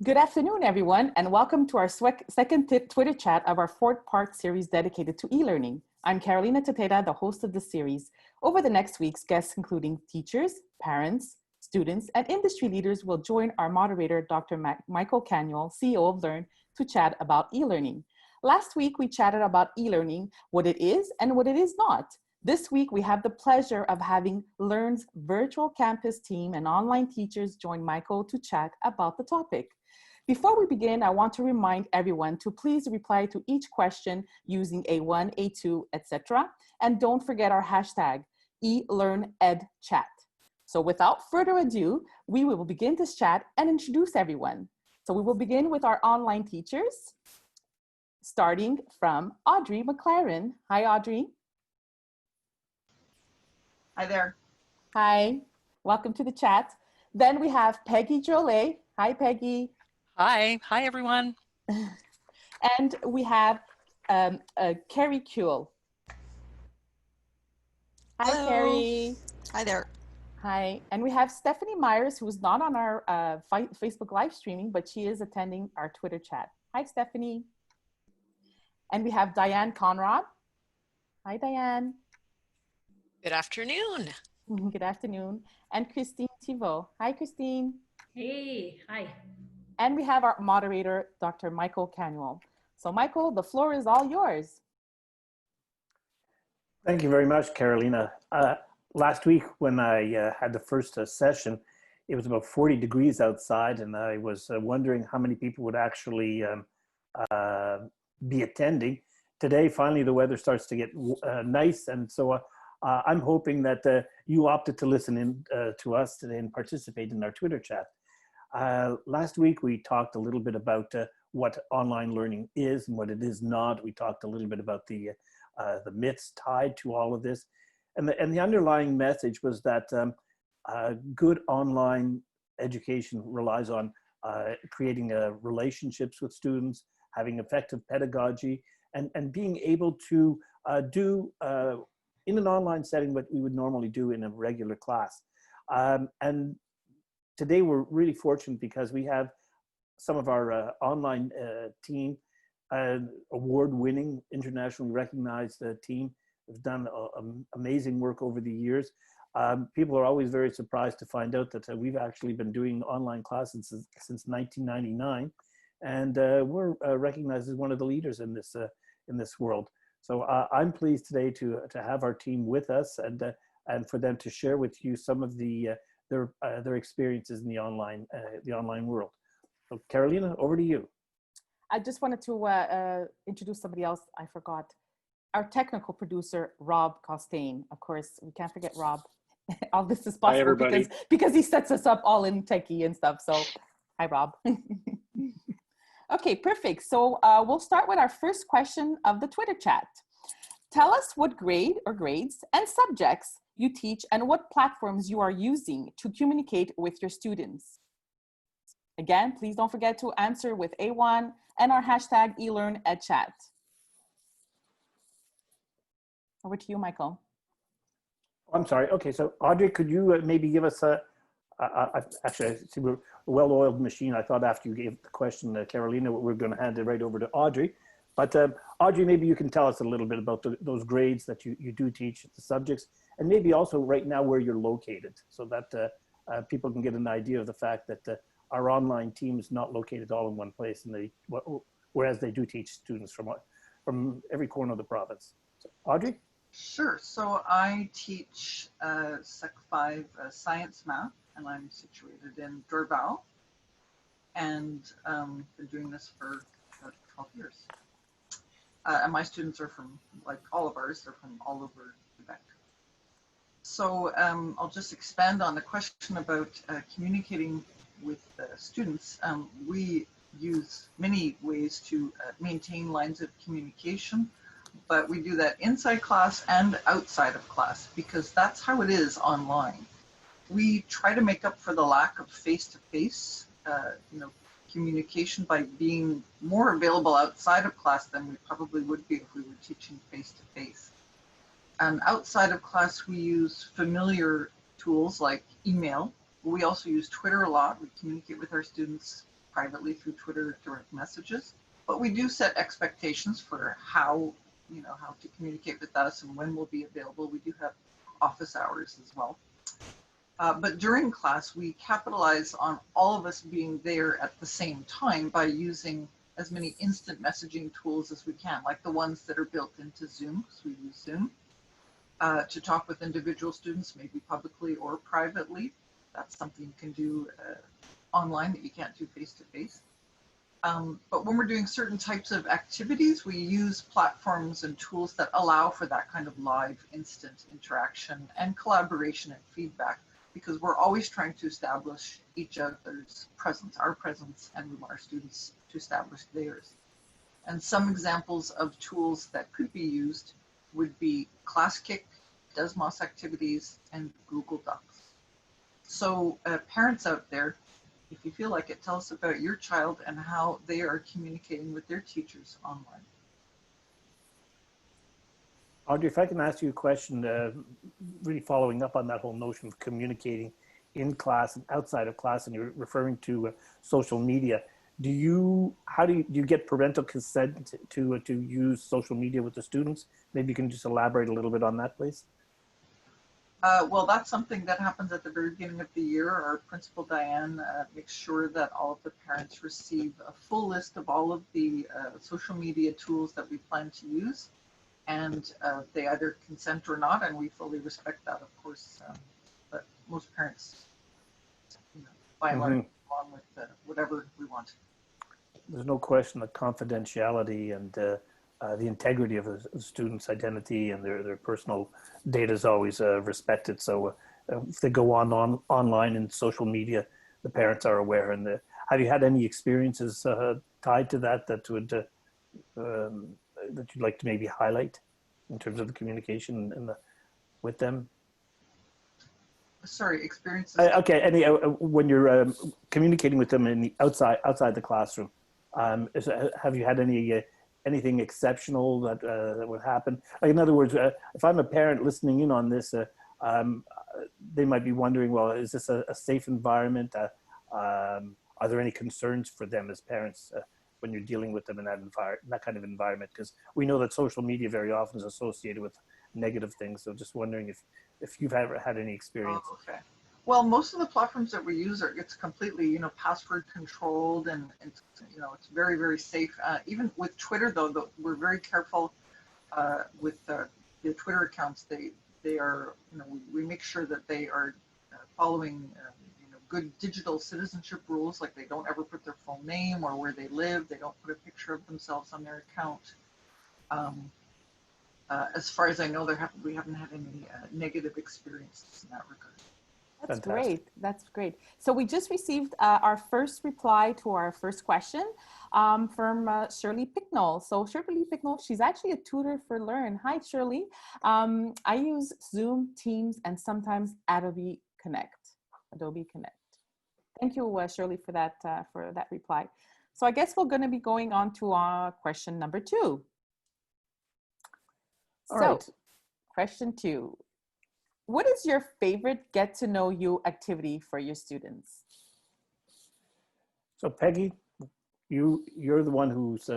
Good afternoon, everyone, and welcome to our second Twitter chat of our fourth-part series dedicated to e-learning. I'm Carolina Teteda, the host of the series. Over the next weeks, guests including teachers, parents, students, and industry leaders will join our moderator, Dr. Michael Canuel, CEO of Learn, to chat about e-learning. Last week, we chatted about e-learning, what it is and what it is not. This week, we have the pleasure of having Learn's virtual campus team and online teachers join Michael to chat about the topic. Before we begin, I want to remind everyone to please reply to each question using A1, A2, etc. And don't forget our hashtag, eLearnEdChat. So without further ado, we will begin this chat and introduce everyone. So we will begin with our online teachers, starting from Audrey McLaren. Hi, Audrey. Hi there. Hi, welcome to the chat. Then we have Peggy Jolet. Hi, Peggy. Hi everyone. And we have Carrie Kuehl. Hi, Hello. Carrie. Hi there. Hi, and we have Stephanie Myers, who's not on our Facebook live streaming, but she is attending our Twitter chat. Hi, Stephanie. And we have Diane Conrad. Hi, Diane. Good afternoon. Good afternoon. And Christine Thibault. Hi, Christine. Hey, hi. And we have our moderator, Dr. Michael Canuel. So Michael, the floor is all yours. Thank you very much, Carolina. Last week when I had the first session, it was about 40 degrees outside, and I was wondering how many people would actually be attending. Today, finally, the weather starts to get nice, and so I'm hoping that you opted to listen in to us today and participate in our Twitter chat. Last week, we talked a little bit about what online learning is and what it is not. We talked a little bit about the myths tied to all of this. And the underlying message was that good online education relies on creating relationships with students, having effective pedagogy, and being able to do in an online setting what we would normally do in a regular class. And today we're really fortunate because we have some of our online team, award-winning, internationally recognized team, have done amazing work over the years. People are always very surprised to find out that we've actually been doing online classes since 1999, and we're recognized as one of the leaders in this world. So I'm pleased today to have our team with us and for them to share with you some of their experiences in the online world. So Carolina, over to you. I just wanted to introduce somebody else I forgot. Our technical producer, Rob Costain. Of course, we can't forget Rob. All this is possible because he sets us up all in techie and stuff. So hi, Rob. Okay, perfect. So we'll start with our first question of the Twitter chat. Tell us what grade or grades and subjects you teach and what platforms you are using to communicate with your students. Again, please don't forget to answer with A1 and our hashtag eLearnEdChat. Over to you, Michael. I'm sorry. Okay, so Audrey, could you maybe give us actually, I see we're a well-oiled machine. I thought after you gave the question, Carolina, we're going to hand it right over to Audrey. But Audrey, maybe you can tell us a little bit about those grades that you do teach, the subjects, and maybe also right now where you're located, so that people can get an idea of the fact that our online team is not located all in one place, and whereas they do teach students from every corner of the province. So, Audrey? Sure. So I teach Sec 5 Science Math, and I'm situated in Dorval, and been doing this for about 12 years. And my students are from, like all of ours, they're from all over Quebec. So I'll just expand on the question about communicating with students. We use many ways to maintain lines of communication, but we do that inside class and outside of class because that's how it is online. We try to make up for the lack of face-to-face, communication by being more available outside of class than we probably would be if we were teaching face-to-face. And outside of class, we use familiar tools like email. We also use Twitter a lot. We communicate with our students privately through Twitter direct messages. But we do set expectations for how to communicate with us and when we'll be available. We do have office hours as well. But during class, we capitalize on all of us being there at the same time by using as many instant messaging tools as we can, like the ones that are built into Zoom, because we use Zoom, to talk with individual students, maybe publicly or privately. That's something you can do online that you can't do face-to-face. But when we're doing certain types of activities, we use platforms and tools that allow for that kind of live, instant interaction and collaboration and feedback, because we're always trying to establish each other's presence, our presence, and we want our students to establish theirs. And some examples of tools that could be used would be ClassKick, Desmos activities, and Google Docs. So parents out there, if you feel like it, tell us about your child and how they are communicating with their teachers online. Audrey, if I can ask you a question, really following up on that whole notion of communicating in class and outside of class, and you're referring to social media. Do you get parental consent to use social media with the students? Maybe you can just elaborate a little bit on that, please. Well, that's something that happens at the very beginning of the year. Our principal, Diane, makes sure that all of the parents receive a full list of all of the social media tools that we plan to use. And they either consent or not, and we fully respect that, of course. But most parents, by and large, along with whatever we want. There's no question that confidentiality and the integrity of a student's identity and their personal data is always respected. So if they go online in social media, the parents are aware. And have you had any experiences tied to that would that you'd like to maybe highlight in terms of the communication with them? Sorry, experiences. Okay, when you're communicating with them in the outside the classroom, have you had anything exceptional that would happen? Like, in other words, if I'm a parent listening in on this, they might be wondering, well, is this a safe environment? Are there any concerns for them as parents when you're dealing with them in that kind of environment? Because we know that social media very often is associated with negative things. So just wondering if you've ever had any experience. Oh, okay. Well, most of the platforms that we use it's completely, password controlled, and it's, it's very, very safe. Even with Twitter, though, we're very careful with the Twitter accounts. They are, we make sure that they are following, good digital citizenship rules. Like, they don't ever put their full name or where they live. They don't put a picture of themselves on their account. As far as I know, we haven't had any negative experiences in that regard. That's Fantastic. great. That's great. So we just received our first reply to our first question from Shirley Picknell. So Shirley Picknell, she's actually a tutor for Learn. Hi, Shirley. I use Zoom, Teams, and sometimes Adobe Connect. Thank you, Shirley, for that reply. So I guess we're going to be going on to question number 2. All right. Question 2. What is your favorite get to know you activity for your students? So Peggy, you're the one who's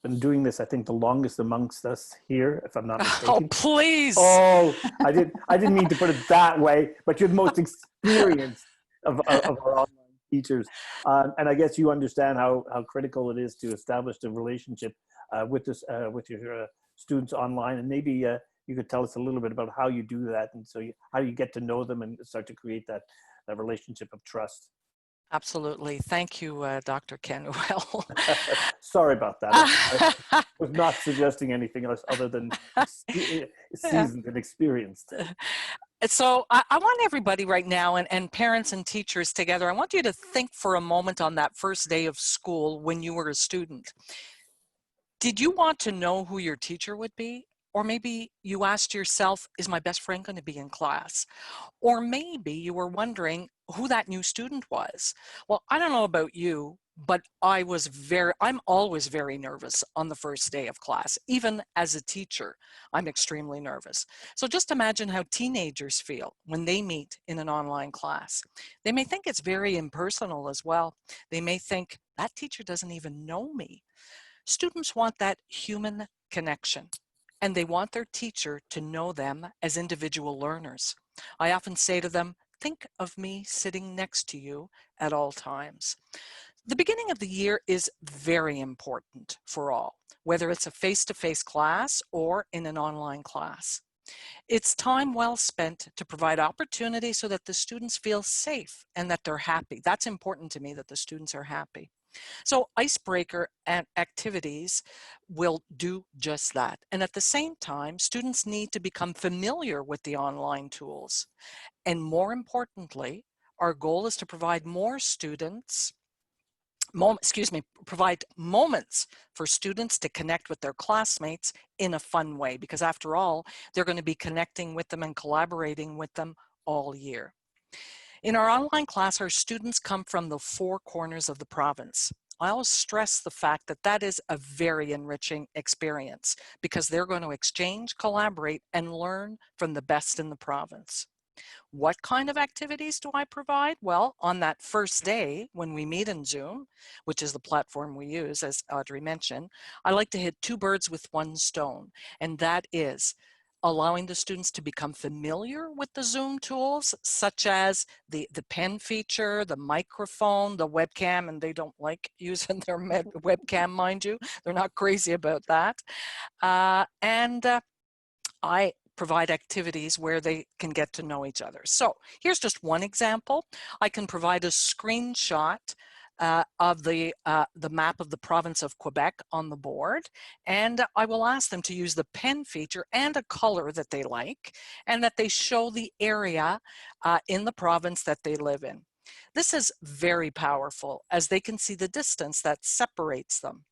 been doing this, I think, the longest amongst us here, if I'm not mistaken. Oh, please. Oh, I didn't mean to put it that way, but you're the most experienced of our online teachers. And I guess you understand how critical it is to establish the relationship with your students online. And maybe you could tell us a little bit about how you do that, and so how you get to know them and start to create that relationship of trust. Absolutely. Thank you, Dr. Kenuel. Sorry about that. I was not suggesting anything else other than seasoned and experienced. So I want everybody right now, and parents and teachers together, I want you to think for a moment on that first day of school when you were a student. Did you want to know who your teacher would be? Or maybe you asked yourself, is my best friend going to be in class? Or maybe you were wondering who that new student was. Well, I don't know about you, but I'm always very nervous on the first day of class. Even as a teacher, I'm extremely nervous. So just imagine how teenagers feel when they meet in an online class. They may think it's very impersonal as well. They may think, that teacher doesn't even know me. Students want that human connection, and they want their teacher to know them as individual learners. I often say to them, think of me sitting next to you at all times. The beginning of the year is very important for all, whether it's a face-to-face class or in an online class. It's time well spent to provide opportunity so that the students feel safe and that they're happy. That's important to me, that the students are happy. So icebreaker and activities will do just that. And at the same time, students need to become familiar with the online tools. And more importantly, our goal is to provide more students, provide moments for students to connect with their classmates in a fun way, because after all, they're going to be connecting with them and collaborating with them all year. In our online class, our students come from the four corners of the province. I always stress the fact that that is a very enriching experience because they're going to exchange, collaborate, and learn from the best in the province. What kind of activities do I provide? Well, on that first day when we meet in Zoom, which is the platform we use, as Audrey mentioned, I like to hit two birds with one stone, and that is allowing the students to become familiar with the Zoom tools, such as the pen feature, the microphone, the webcam, and they don't like using their webcam, mind you. They're not crazy about that. I provide activities where they can get to know each other. So here's just one example. I can provide a screenshot of the map of the province of Quebec on the board, and I will ask them to use the pen feature and a color that they like, and that they show the area in the province that they live in. This is very powerful as they can see the distance that separates them.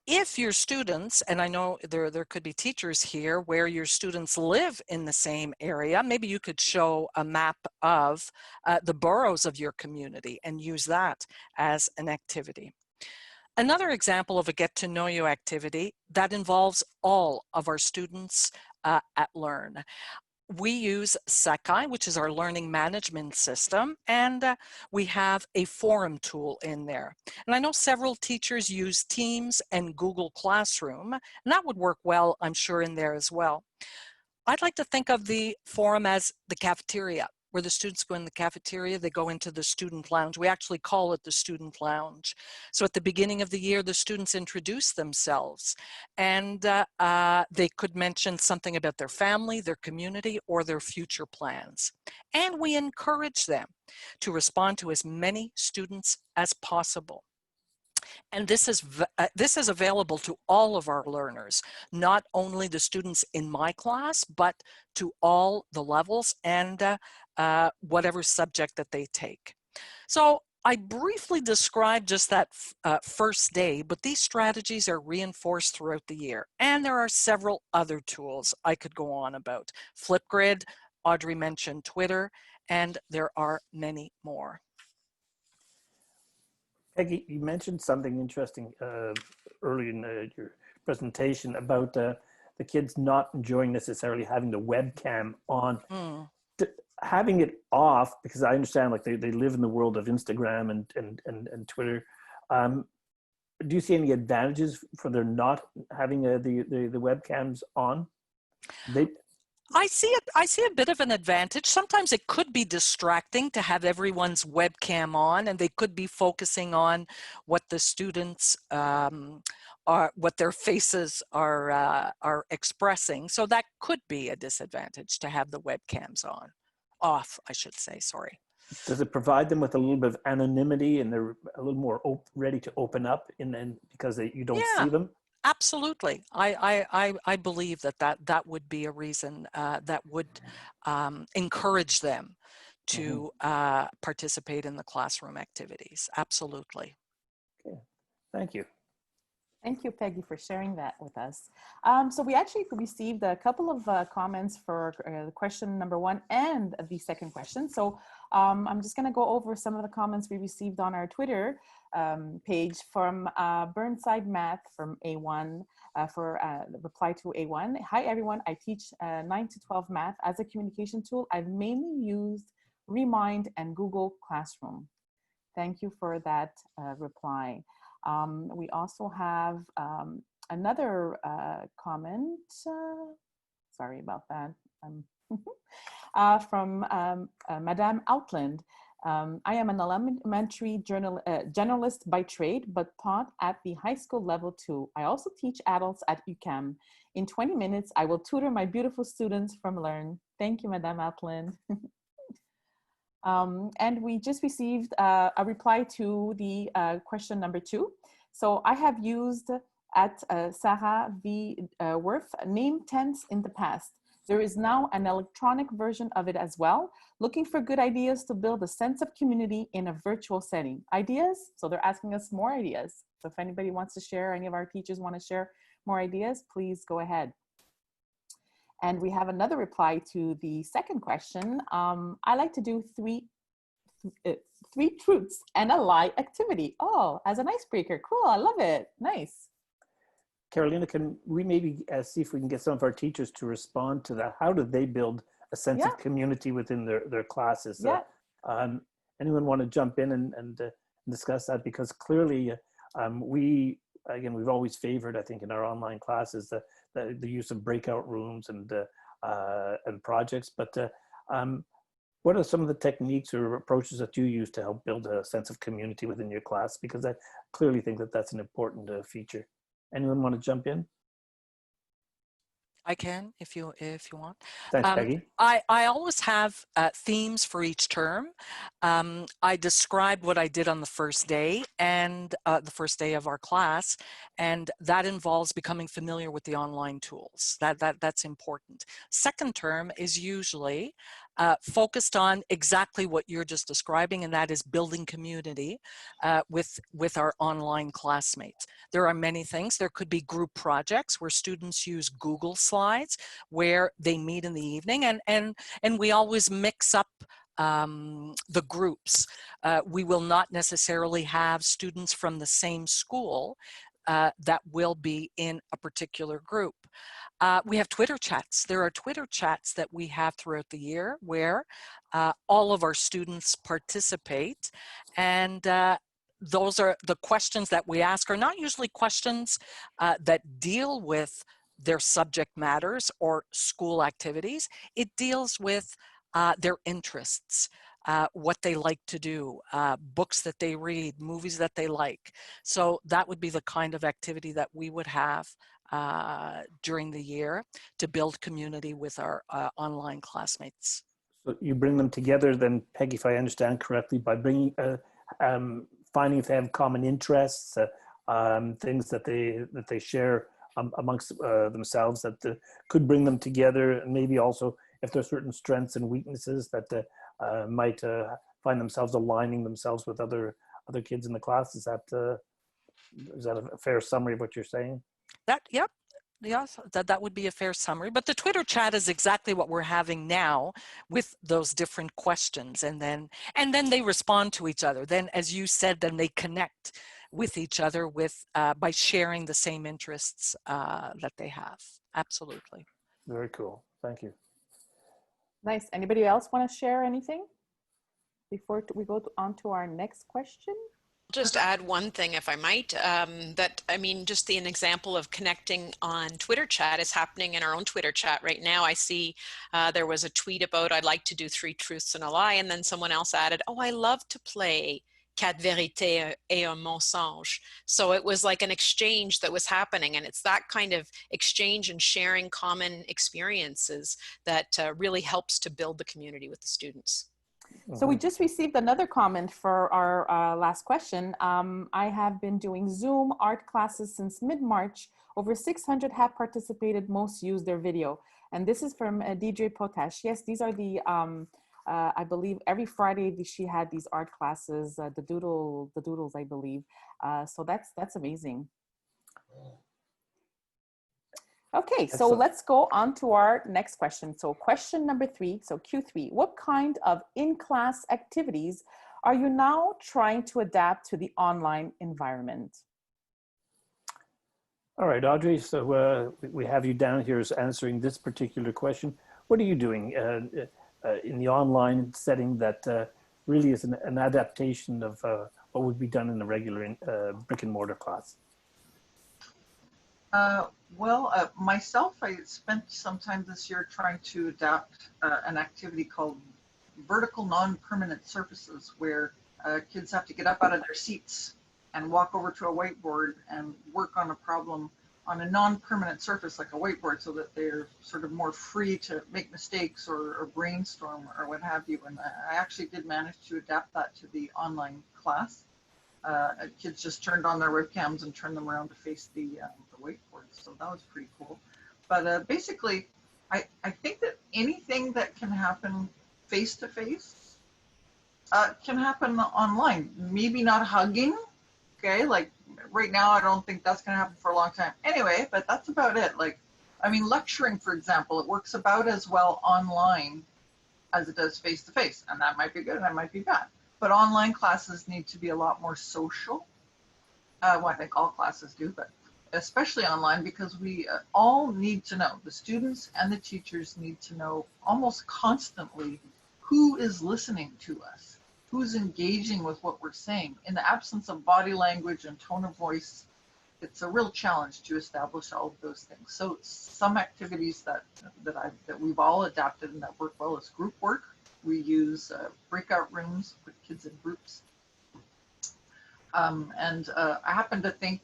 If your students, and I know there could be teachers here where your students live in the same area, maybe you could show a map of the boroughs of your community and use that as an activity. Another example of a get to know you activity that involves all of our students at Learn. We use Sakai, which is our learning management system, and we have a forum tool in there. And I know several teachers use Teams and Google Classroom, and that would work well, I'm sure, in there as well. I'd like to think of the forum as the cafeteria, where the students go in the cafeteria, they go into the student lounge. We actually call it the student lounge. So at the beginning of the year, the students introduce themselves, and they could mention something about their family, their community, or their future plans. And we encourage them to respond to as many students as possible. And this is available to all of our learners, not only the students in my class, but to all the levels and whatever subject that they take. So I briefly described just that first day, but these strategies are reinforced throughout the year. And there are several other tools I could go on about. Flipgrid, Audrey mentioned Twitter, and there are many more. Peggy, you mentioned something interesting early in your presentation about the kids not enjoying necessarily having the webcam on. Having it off, because I understand like they live in the world of Instagram and Twitter. Do you see any advantages for their not having the webcams on? I see a bit of an advantage. Sometimes it could be distracting to have everyone's webcam on, and they could be focusing on what the students what their faces are expressing. So that could be a disadvantage to have the webcams off, I should say. Sorry. Does it provide them with a little bit of anonymity, and they're a little more ready to open up because you don't see them? Absolutely. I believe that would be a reason that would encourage them to participate in the classroom activities. Absolutely. Okay. Thank you. Thank you, Peggy, for sharing that with us. So we actually received a couple of comments for question number 1 and the second question. So I'm just going to go over some of the comments we received on our Twitter page from Burnside Math from A1 for reply to A1. Hi, everyone. I teach 9 to 12 math as a communication tool. I've mainly used Remind and Google Classroom. Thank you for that reply. We also have another comment, sorry about that, from Madame Outland. I am an elementary generalist by trade, but taught at the high school level too. I also teach adults at UQAM. In 20 minutes, I will tutor my beautiful students from Learn. Thank you, Madame Outland. And we just received a reply to the question number 2. So I have used at Sarah V. Worth name tense in the past. There is now an electronic version of it as well. Looking for good ideas to build a sense of community in a virtual setting. Ideas? So they're asking us more ideas. So if anybody wants to share, any of our teachers want to share more ideas, please go ahead. And we have another reply to the second question. I like to do three truths and a lie activity. Oh, as an icebreaker. Cool, I love it. Nice. Carolina, can we maybe see if we can get some of our teachers to respond to that? How do they build a sense of community within their classes? Yeah. Anyone want to jump in and discuss that? Because clearly we've always favored, I think, in our online classes, the use of breakout rooms and projects. But what are some of the techniques or approaches that you use to help build a sense of community within your class? Because I clearly think that that's an important feature. Anyone want to jump in? I can, if you want. Thanks, Peggy. I always have themes for each term. I describe what I did on the first day and the first day of our class, and that involves becoming familiar with the online tools. That's important. Second term is usually focused on exactly what you're just describing, and that is building community with our online classmates. There are many things. There could be group projects where students use Google Slides where they meet in the evening, and we always mix up the groups. We will not necessarily have students from the same school that will be in a particular group. We have Twitter chats. There are Twitter chats that we have throughout the year where all of our students participate, and those are the questions that we ask are not usually questions that deal with their subject matters or school activities. It deals with their interests, what they like to do, books that they read, movies that they like. So that would be the kind of activity that we would have during the year to build community with our online classmates. So you bring them together then, Peggy, if I understand correctly, by bringing, finding if they have common interests, things that they share amongst themselves that could bring them together, and maybe also if there's certain strengths and weaknesses that might find themselves aligning themselves with other kids in the class. Is that a fair summary of what you're saying? Yep. Yes, that would be a fair summary. But the Twitter chat is exactly what we're having now with those different questions, and then they respond to each other. Then, as you said, then they connect with each other by sharing the same interests that they have. Absolutely. Very cool. Thank you. Nice. Anybody else want to share anything before we go on to our next question? Just add one thing, if I might, just an example of connecting on Twitter chat is happening in our own Twitter chat right now. I see there was a tweet about I'd like to do 3 truths and a lie, and then someone else added, oh, I love to play quatre vérités et un mensonge. So it was like an exchange that was happening, and it's that kind of exchange and sharing common experiences that really helps to build the community with the students. So we just received another comment for our last question. I have been doing Zoom art classes since mid-March. Over 600 have participated, most used their video. And this is from DJ Potash. Yes, these are the, I believe every Friday she had these art classes, the doodles, I believe. So that's amazing. Okay, so Excellent. let's go on to our next question. So question number 3, so Q3, what kind of in-class activities are you now trying to adapt to the online environment? All right, Audrey, so we have you down here as answering this particular question. What are you doing in the online setting that really is an adaptation of what would be done in a regular brick and mortar class? Myself, I spent some time this year trying to adapt an activity called vertical non-permanent surfaces, where kids have to get up out of their seats and walk over to a whiteboard and work on a problem on a non-permanent surface like a whiteboard, so that they're sort of more free to make mistakes or brainstorm or what have you. And I actually did manage to adapt that to the online class. Kids just turned on their webcams and turned them around to face the whiteboard, so that was pretty cool. But basically, I think that anything that can happen face-to-face can happen online. Maybe not hugging, okay? Like right now, I don't think that's gonna happen for a long time anyway, but that's about it. Like, I mean, lecturing, for example, it works about as well online as it does face-to-face, and that might be good, and that might be bad. But online classes need to be a lot more social. Well, I think all classes do, but especially online, because we all need to know, the students and the teachers need to know almost constantly who is listening to us, who's engaging with what we're saying. In the absence of body language and tone of voice, it's a real challenge to establish all of those things. So some activities that we've all adapted and that work well is group work. We use breakout rooms, put kids in groups. I happen to think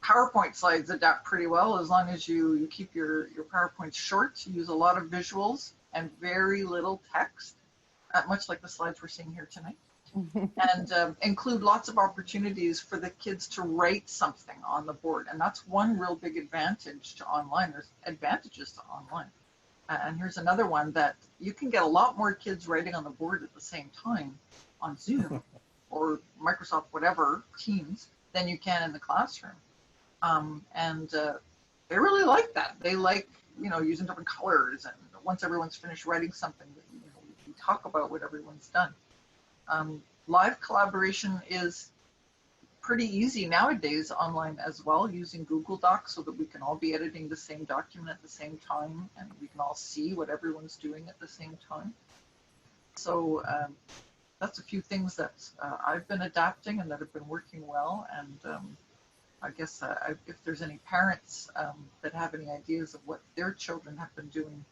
PowerPoint slides adapt pretty well, as long as you keep your PowerPoints short, use a lot of visuals and very little text, much like the slides we're seeing here tonight. And include lots of opportunities for the kids to write something on the board. And that's one real big advantage to online. There's advantages to online. And here's another one, that you can get a lot more kids writing on the board at the same time on Zoom or Microsoft, whatever, Teams, than you can in the classroom. They really like that. They like, using different colors. And once everyone's finished writing something, we talk about what everyone's done. Live collaboration is pretty easy nowadays online as well, using Google Docs, so that we can all be editing the same document at the same time, and we can all see what everyone's doing at the same time. So that's a few things that I've been adapting and that have been working well. And I guess if there's any parents that have any ideas of what their children have been doing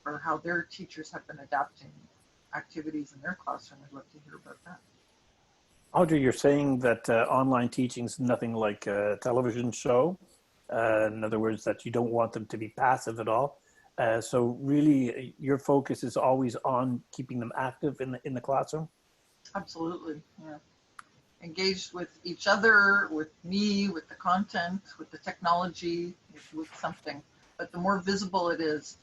or how their teachers have been adapting activities in their classroom, I'd love to hear about that. Audrey, you're saying that online teaching is nothing like a television show. In other words, that you don't want them to be passive at all. So really, your focus is always on keeping them active in the classroom? Absolutely, yeah. Engaged with each other, with me, with the content, with the technology, with something. But the more visible it is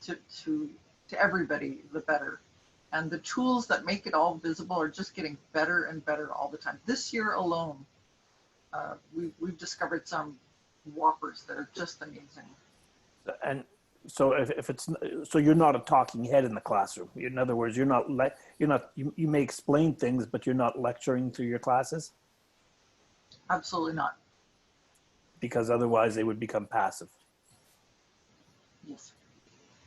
to everybody, the better. And the tools that make it all visible are just getting better and better all the time. This year alone, we've discovered some whoppers that are just amazing. And so if it's, so you're not a talking head in the classroom. In other words, you may explain things, but you're not lecturing through your classes? Absolutely not. Because otherwise they would become passive. Yes,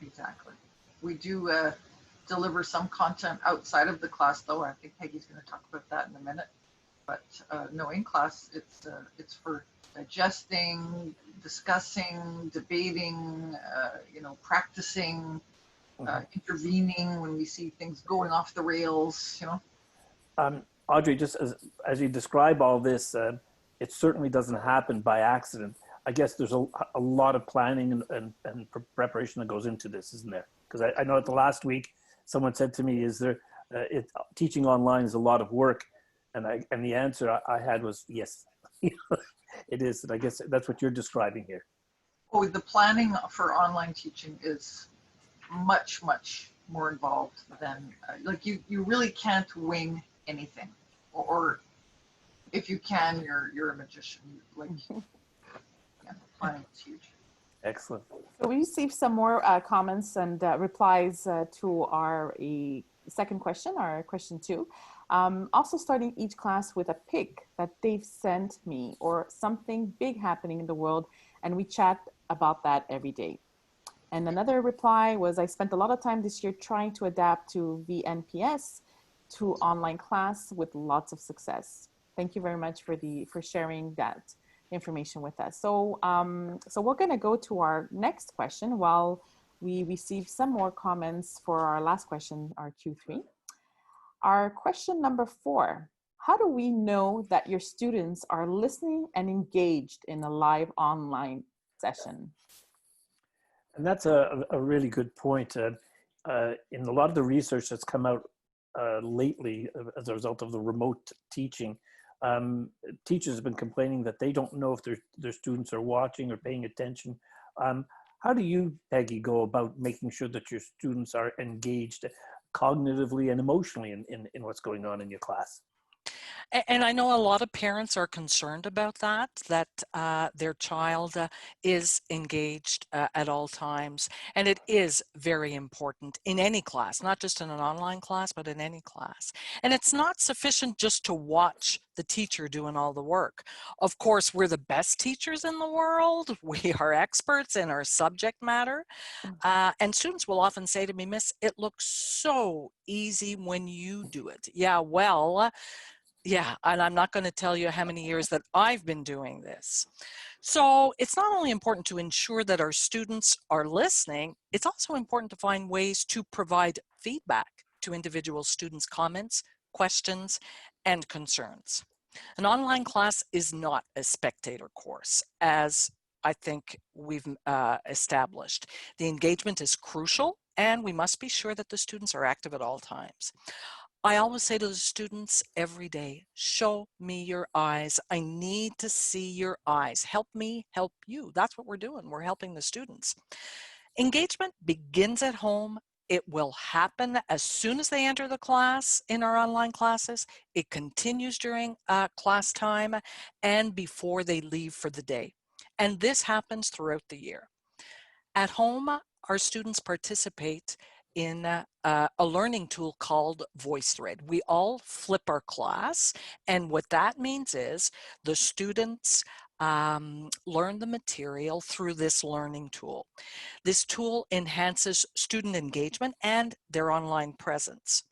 exactly. We do deliver some content outside of the class, though. I think Peggy's going to talk about that in a minute. But no, in class, it's for digesting, discussing, debating, practicing, intervening when we see things going off the rails, Audrey, just as you describe all this, it certainly doesn't happen by accident. I guess there's a lot of planning and preparation that goes into this, isn't there? Because I know at the last week, someone said to me, teaching online is a lot of work? And the answer I had was yes, it is. And I guess that's what you're describing here. Oh, the planning for online teaching is much, much more involved than, you really can't wing anything. Or if you can, you're a magician. Like, yeah, planning is huge. Excellent. So we received some more comments and replies to our second question, our question 2. Also starting each class with a pic that they've sent me or something big happening in the world, and we chat about that every day. And another reply was, I spent a lot of time this year trying to adapt to VNPS to online class with lots of success. Thank you very much for sharing that information with us. So, so we're going to go to our next question while we receive some more comments for our last question, our Q3. Our question number 4, how do we know that your students are listening and engaged in a live online session? And that's a really good point. In a lot of the research that's come out lately as a result of the remote teaching, teachers have been complaining that they don't know if their students are watching or paying attention. How do you, Peggy, go about making sure that your students are engaged cognitively and emotionally in what's going on in your class? And I know a lot of parents are concerned about that their child is engaged at all times. And it is very important in any class, not just in an online class, but in any class. And it's not sufficient just to watch the teacher doing all the work. Of course, we're the best teachers in the world. We are experts in our subject matter. And students will often say to me, Miss, it looks so easy when you do it. Yeah, well, yeah, and I'm not going to tell you how many years that I've been doing this. So it's not only important to ensure that our students are listening, it's also important to find ways to provide feedback to individual students' comments, questions, and concerns. An online class is not a spectator course, as I think we've established. The engagement is crucial, and we must be sure that the students are active at all times. I always say to the students every day, show me your eyes. I need to see your eyes. Help me help you. That's what we're doing. We're helping the students. Engagement begins at home. It will happen as soon as they enter the class in our online classes. It continues during class time and before they leave for the day. And this happens throughout the year. At home, our students participate in a learning tool called VoiceThread. We all flip our class, and what that means is the students learn the material through this learning tool. This tool enhances student engagement and their online presence.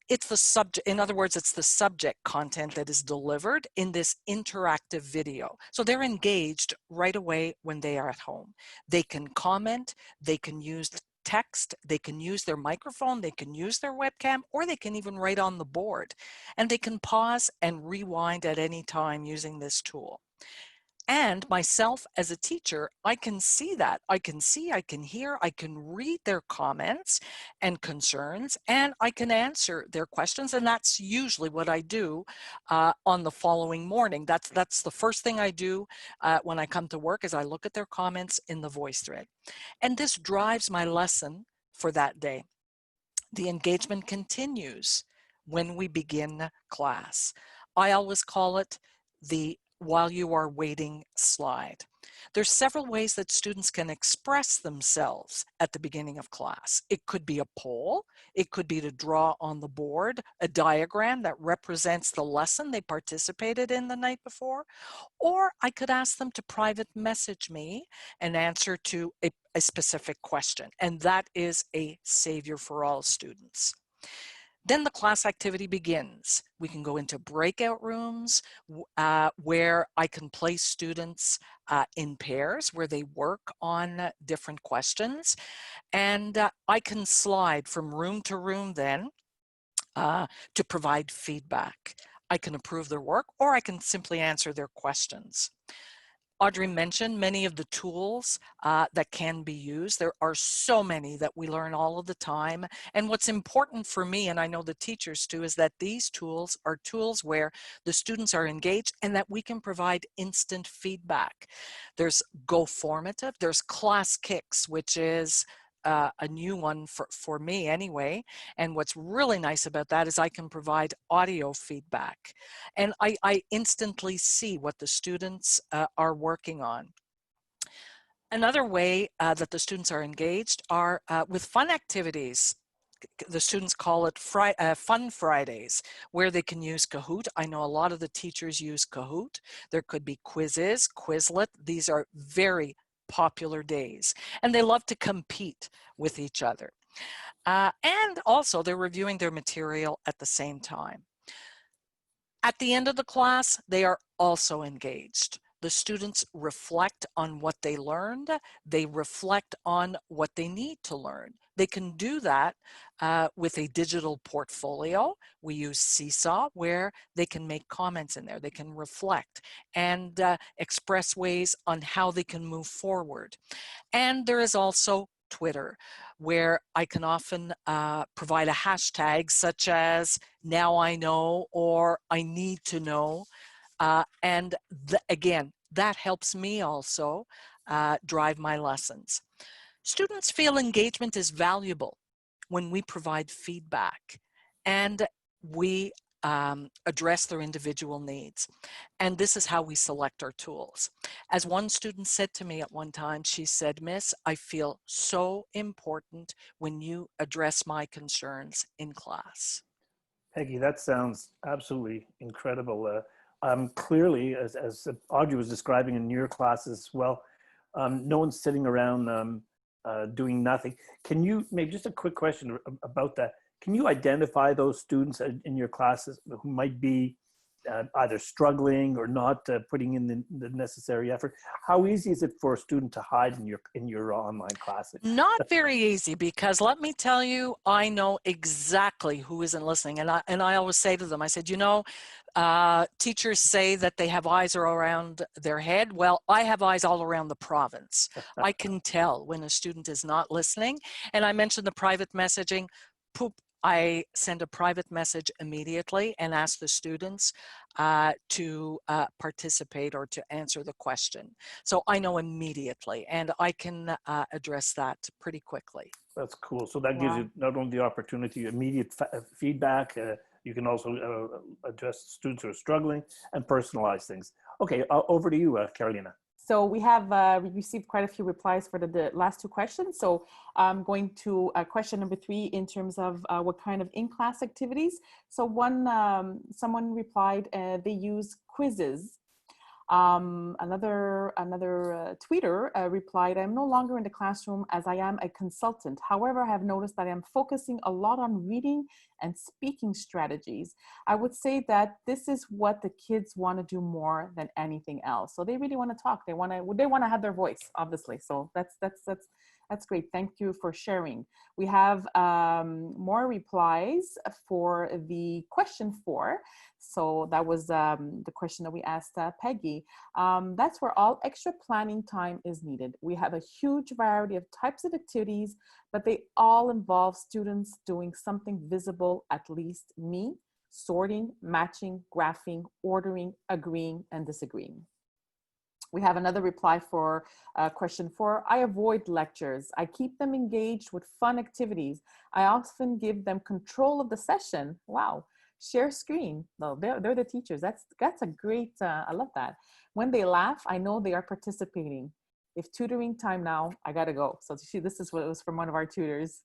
It's the subject, in other words, it's the subject content that is delivered in this interactive video. So they're engaged right away when they are at home. They can comment, they can use text, they can use their microphone, they can use their webcam, or they can even write on the board. And they can pause and rewind at any time using this tool. And myself as a teacher, I can see that. I can see, I can hear, I can read their comments and concerns, and I can answer their questions. And that's usually what I do on the following morning. That's the first thing I do when I come to work is I look at their comments in the VoiceThread. And this drives my lesson for that day. The engagement continues when we begin class. I always call it the while you are waiting slide. There's several ways that students can express themselves at the beginning of class. It could be a poll. It could be to draw on the board a diagram that represents the lesson they participated in the night before. Or I could ask them to private message me an answer to a specific question. And that is a savior for all students. Then the class activity begins. We can go into breakout rooms where I can place students in pairs where they work on different questions. And I can slide from room to room then to provide feedback. I can approve their work or I can simply answer their questions. Audrey mentioned many of the tools that can be used. There are so many that we learn all of the time. And what's important for me, and I know the teachers too, is that these tools are tools where the students are engaged and that we can provide instant feedback. There's Go Formative, there's Class Kicks, which is a new one for me anyway. And what's really nice about that is I can provide audio feedback, and I instantly see what the students are working on. Another way that the students are engaged are with fun activities. The students call it Fun Fridays, where they can use Kahoot. I know a lot of the teachers use Kahoot. There could be quizzes, Quizlet. These are very popular days, and they love to compete with each other. And also they're reviewing their material at the same time. At the end of the class, they are also engaged. The students reflect on what they learned. They reflect on what they need to learn. They can do that with a digital portfolio. We use Seesaw, where they can make comments in there. They can reflect and express ways on how they can move forward. And there is also Twitter, where I can often provide a hashtag such as "now I know" or "I need to know." And again, that helps me also drive my lessons. Students feel engagement is valuable when we provide feedback and we address their individual needs. And this is how we select our tools. As one student said to me at one time, she said, "Miss, I feel so important when you address my concerns in class." Peggy, that sounds absolutely incredible. Clearly, as Audrey was describing in your classes as well, no one's sitting around doing nothing. Can you, maybe just a quick question about that, can you identify those students in your classes who might be either struggling or not putting in the necessary effort? How easy is it for a student to hide in your online classes? Not very easy, because let me tell you, I know exactly who isn't listening. And I always say to them, I said, you know, teachers say that they have eyes around their head. Well, I have eyes all around the province. I can tell when a student is not listening. And I mentioned the private messaging. I send a private message immediately and ask the students to participate or to answer the question. So I know immediately, and I can address that pretty quickly. That's cool. So that gives you not only the opportunity, immediate feedback, you can also address students who are struggling and personalize things. Okay, over to you, Carolina. So we have received quite a few replies for the last two questions. So I'm going to question number 3 in terms of what kind of in-class activities. So someone replied they use quizzes. Another tweeter replied, "I'm no longer in the classroom as I am a consultant. However, I have noticed that I'm focusing a lot on reading and speaking strategies. I would say that this is what the kids want to do more than anything else. So they really want to talk. They want to have their voice, obviously. So that's great. Thank you for sharing. We have more replies for the question 4. So that was the question that we asked Peggy. That's where all extra planning time is needed. We have a huge variety of types of activities, but they all involve students doing something visible, at least me, sorting, matching, graphing, ordering, agreeing, and disagreeing." We have another reply for question 4. "I avoid lectures. I keep them engaged with fun activities. I often give them control of the session." Wow. "Share screen." No, they're the teachers. That's a great, I love that. "When they laugh, I know they are participating. If tutoring time now, I gotta go." So this is what it was from one of our tutors.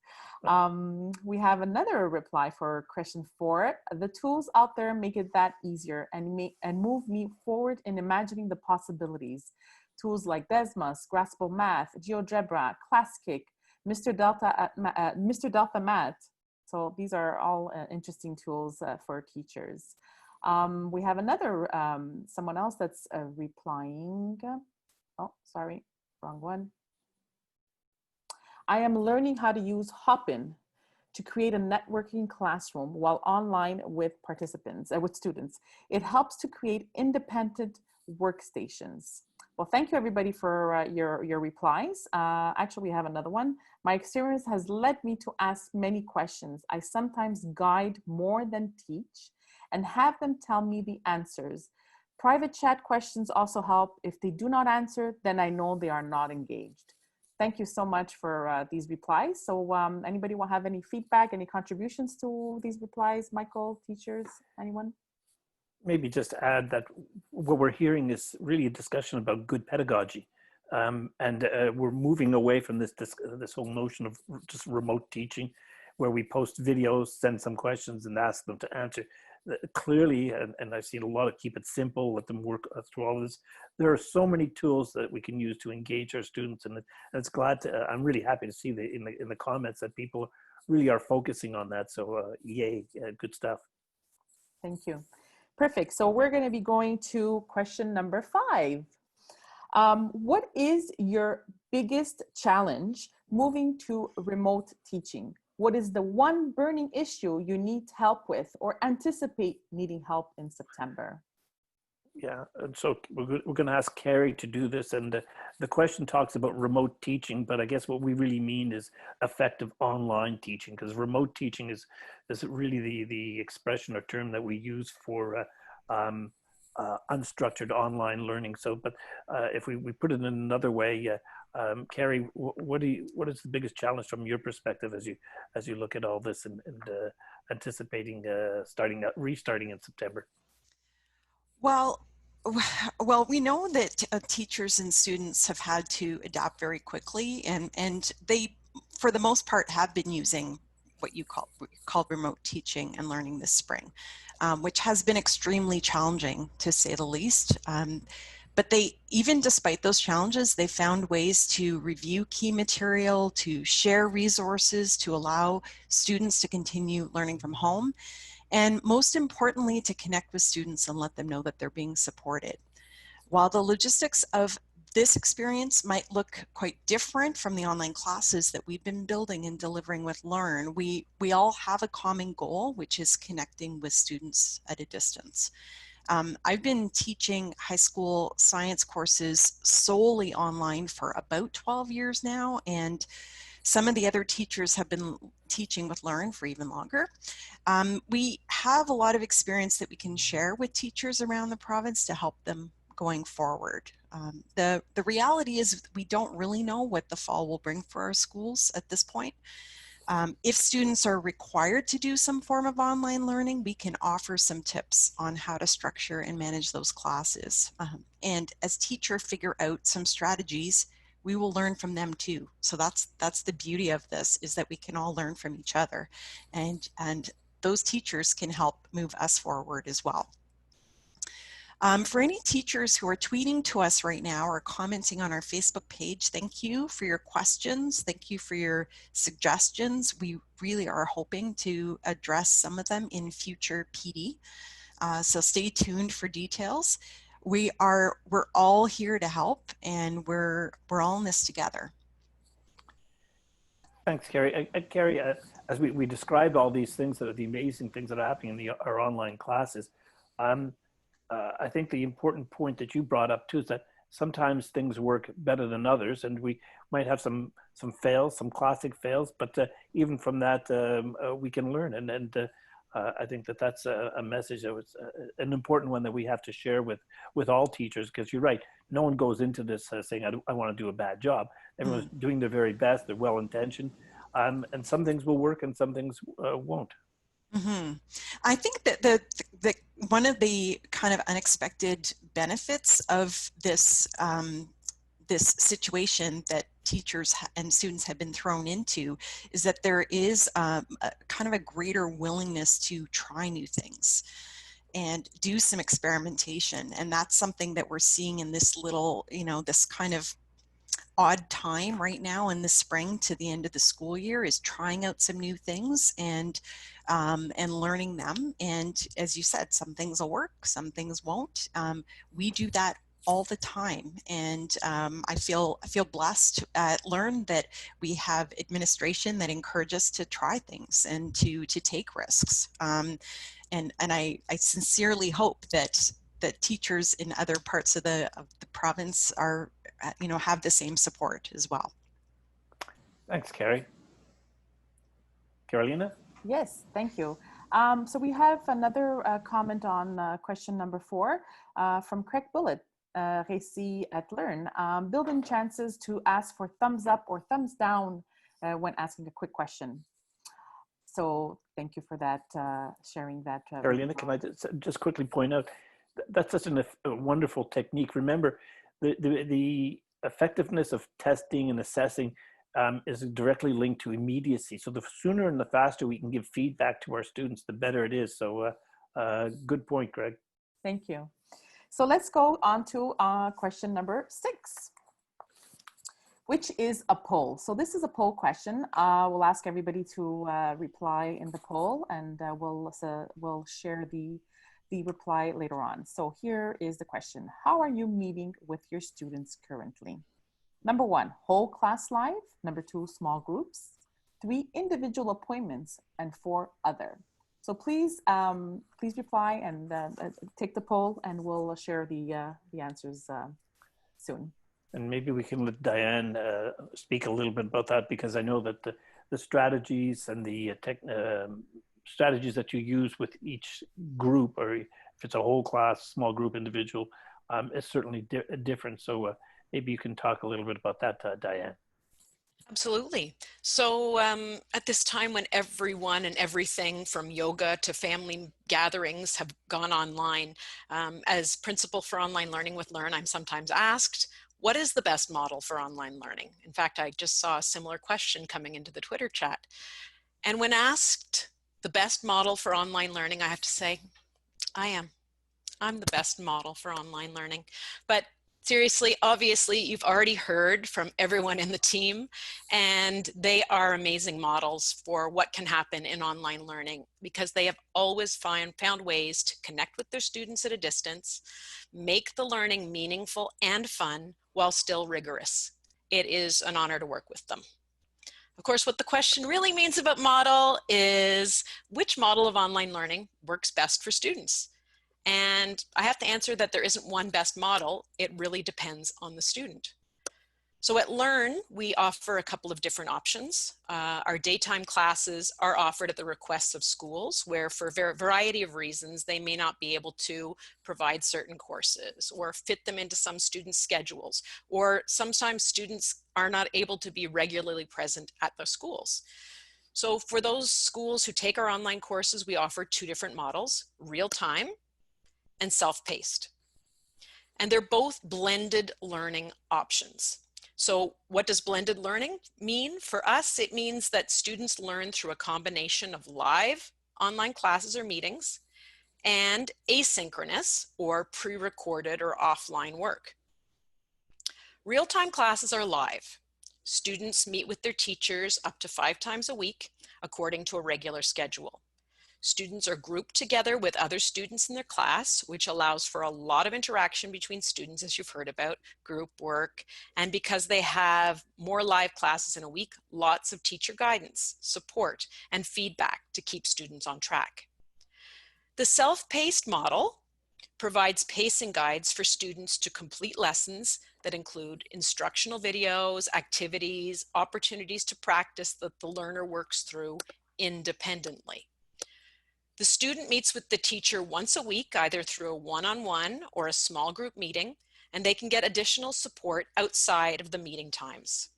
We have another reply for question 4. "The tools out there make it that easier and move me forward in imagining the possibilities. Tools like Desmos, Graspable Math, GeoGebra, ClassKick, Mr. Delta Math." So these are all interesting tools for teachers. We have another, someone else that's replying. Oh, sorry, wrong one. "I am learning how to use Hopin to create a networking classroom while online with participants, with students. It helps to create independent workstations." Well, thank you everybody for your replies. Actually, we have another one. "My experience has led me to ask many questions. I sometimes guide more than teach and have them tell me the answers. Private chat questions also help. If they do not answer, then I know they are not engaged." Thank you so much for these replies. So anybody will have any feedback, any contributions to these replies? Michael, teachers, anyone? Maybe just add that what we're hearing is really a discussion about good pedagogy. And we're moving away from this whole notion of just remote teaching, where we post videos, send some questions and ask them to answer. Clearly, and I've seen a lot of keep it simple, let them work through all of this. There are so many tools that we can use to engage our students, and it's glad to, I'm really happy to see in the comments that people really are focusing on that. So yay, good stuff. Thank you. Perfect. So we're going to be going to question number 5. What is your biggest challenge moving to remote teaching? What is the one burning issue you need help with or anticipate needing help in September? Yeah, and so we're going to ask Carrie to do this. And the question talks about remote teaching, but I guess what we really mean is effective online teaching, because remote teaching is really the expression or term that we use for unstructured online learning. So, but if we put it in another way, Carrie, what is the biggest challenge from your perspective as you look at all this and anticipating restarting in September? Well, we know that teachers and students have had to adapt very quickly, and they, for the most part, have been using what you call remote teaching and learning this spring, which has been extremely challenging, to say the least. But even despite those challenges, they found ways to review key material, to share resources, to allow students to continue learning from home, and most importantly, to connect with students and let them know that they're being supported. While the logistics of this experience might look quite different from the online classes that we've been building and delivering with Learn, we all have a common goal, which is connecting with students at a distance. I've been teaching high school science courses solely online for about 12 years now, and some of the other teachers have been teaching with Learn for even longer. We have a lot of experience that we can share with teachers around the province to help them going forward. The reality is we don't really know what the fall will bring for our schools at this point. If students are required to do some form of online learning, we can offer some tips on how to structure and manage those classes. And as teachers figure out some strategies, we will learn from them too. So that's the beauty of this, is that we can all learn from each other, and those teachers can help move us forward as well. For any teachers who are tweeting to us right now or commenting on our Facebook page, thank you for your questions. Thank you for your suggestions. We really are hoping to address some of them in future PD. So stay tuned for details. We're all here to help, and we're all in this together. Thanks, Carrie. Carrie, as we described all these things that are the amazing things that are happening in our online classes, I think the important point that you brought up too is that sometimes things work better than others, and we might have some fails, some classic fails, but even from that we can learn. And I think that's a message that was an important one that we have to share with all teachers, because you're right, no one goes into this saying I want to do a bad job. Everyone's doing their very best, they're well-intentioned, and some things will work and some things won't. Mm-hmm. I think that the one of the kind of unexpected benefits of this this situation that teachers and students have been thrown into is that there is a kind of a greater willingness to try new things and do some experimentation, and that's something that we're seeing in this little, this kind of odd time right now in the spring to the end of the school year, is trying out some new things and learning them. And as you said, some things will work, some things won't. We do that all the time, and I feel blessed at Learn that we have administration that encourage us to try things and to take risks. And I sincerely hope that teachers in other parts of the province are, have the same support as well. Thanks, Carrie. Carolina? Yes, thank you. So we have another comment on question number 4 from Craig Bullitt. Réci at Learn, building chances to ask for thumbs up or thumbs down when asking a quick question. So thank you for that, sharing that. Carolina, can I just quickly point out, that's such a wonderful technique. Remember, the effectiveness of testing and assessing is directly linked to immediacy. So the sooner and the faster we can give feedback to our students, the better it is. So good point, Greg. Thank you. So let's go on to question number 6, which is a poll. So this is a poll question. We'll ask everybody to reply in the poll, and we'll share the reply later on. So here is the question. How are you meeting with your students currently? Number 1, whole class live. Number 2, small groups. 3, individual appointments. And 4, other. So please reply and take the poll, and we'll share the answers soon. And maybe we can let Diane speak a little bit about that, because I know that the strategies and the strategies that you use with each group, or if it's a whole class, small group, individual, is certainly different. So maybe you can talk a little bit about that, Diane. Absolutely. So at this time when everyone and everything from yoga to family gatherings have gone online, as principal for online learning with Learn, I'm sometimes asked, what is the best model for online learning? In fact, I just saw a similar question coming into the Twitter chat. And when asked the best model for online learning, I have to say, I'm the best model for online learning. But seriously, obviously, you've already heard from everyone in the team, and they are amazing models for what can happen in online learning, because they have always found ways to connect with their students at a distance, make the learning meaningful and fun while still rigorous. It is an honor to work with them. Of course, what the question really means about model is which model of online learning works best for students? And I have to answer that there isn't one best model. It really depends on the student. So at Learn, we offer a couple of different options. Our daytime classes are offered at the request of schools, where for a variety of reasons, they may not be able to provide certain courses or fit them into some students' schedules, or sometimes students are not able to be regularly present at the schools. So for those schools who take our online courses, we offer 2 different models: real-time and self-paced. And they're both blended learning options. So what does blended learning mean? For us, it means that students learn through a combination of live online classes or meetings and asynchronous or pre-recorded or offline work. Real-time classes are live. Students meet with their teachers up to 5 times a week according to a regular schedule. Students are grouped together with other students in their class, which allows for a lot of interaction between students, as you've heard about, group work. And because they have more live classes in a week, lots of teacher guidance, support, and feedback to keep students on track. The self-paced model provides pacing guides for students to complete lessons that include instructional videos, activities, opportunities to practice that the learner works through independently. The student meets with the teacher once a week, either through a one-on-one or a small group meeting, and they can get additional support outside of the meeting times.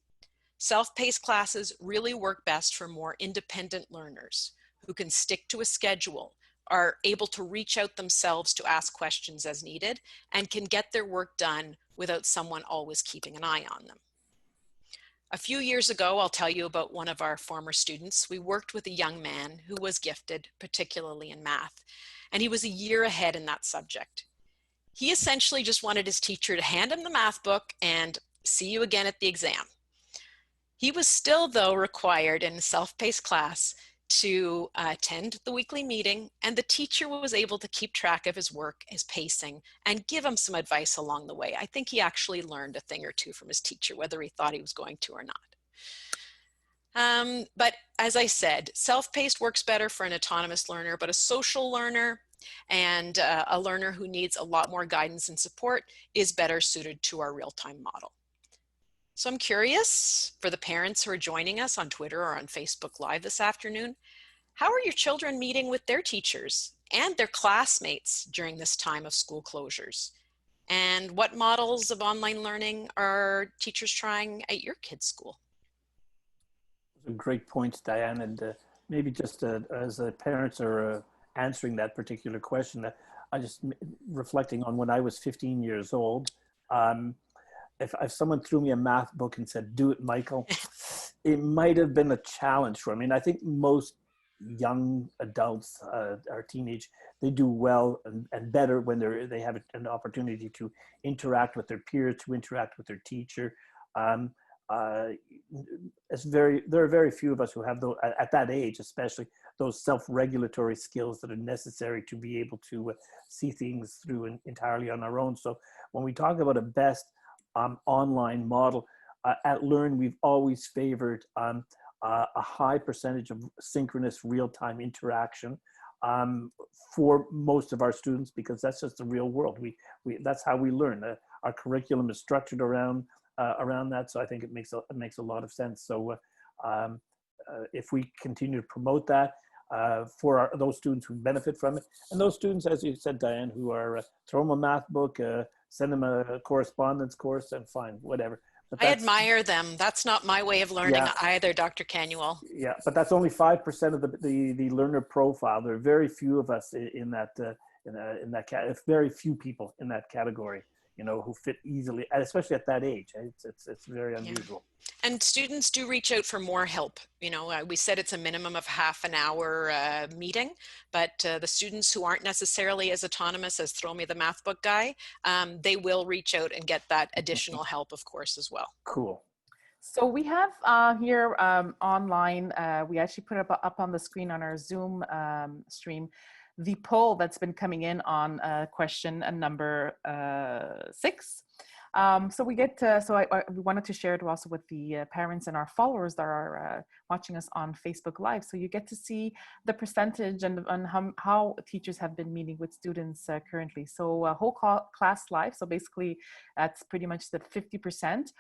Self-paced classes really work best for more independent learners who can stick to a schedule, are able to reach out themselves to ask questions as needed, and can get their work done without someone always keeping an eye on them. A few years ago, I'll tell you about one of our former students. We worked with a young man who was gifted, particularly in math, and he was a year ahead in that subject. He essentially just wanted his teacher to hand him the math book and see you again at the exam. He was still, though, required in a self-paced class to attend the weekly meeting, and the teacher was able to keep track of his work, his pacing, and give him some advice along the way. I think he actually learned a thing or two from his teacher, whether he thought he was going to or not. But as I said, self-paced works better for an autonomous learner, but a social learner and a learner who needs a lot more guidance and support is better suited to our real-time model. So I'm curious, for the parents who are joining us on Twitter or on Facebook Live this afternoon, how are your children meeting with their teachers and their classmates during this time of school closures? And what models of online learning are teachers trying at your kids' school? Great points, Diane. And maybe just as parents are answering that particular question, I just reflecting on when I was 15 years old. If someone threw me a math book and said, "Do it, Michael," it might have been a challenge for me. I mean, I think most young adults or teenage, they do well and better when they have an opportunity to interact with their peers, to interact with their teacher. Um, uh, there are very few of us who have those at that age, especially those self-regulatory skills that are necessary to be able to see things through entirely on our own. So when we talk about a best online model at Learn, we've always favored a high percentage of synchronous real-time interaction for most of our students, because that's just the real world. That's how we learn. Our curriculum is structured around that, so I think it makes a lot of sense. So if we continue to promote that for those students who benefit from it, and those students, as you said, Diane, who are throw them a math book, send them a correspondence course, and fine, whatever. But I admire them. That's not my way of learning either, Dr. Canuel. Yeah, but that's only 5% of the learner profile. There are very few of us in that very few people in that category, who fit easily, especially at that age. It's very unusual. And students do reach out for more help. We said it's a minimum of half an hour meeting, but the students who aren't necessarily as autonomous as throw me the math book guy, they will reach out and get that additional help, of course, as well. Cool. So we have here online, we actually put it up on the screen on our Zoom stream, the poll that's been coming in on question number 6. So we get we wanted to share it also with the parents and our followers that are watching us on Facebook Live. So you get to see the percentage and how teachers have been meeting with students currently. So whole class live. So basically that's pretty much the 50%.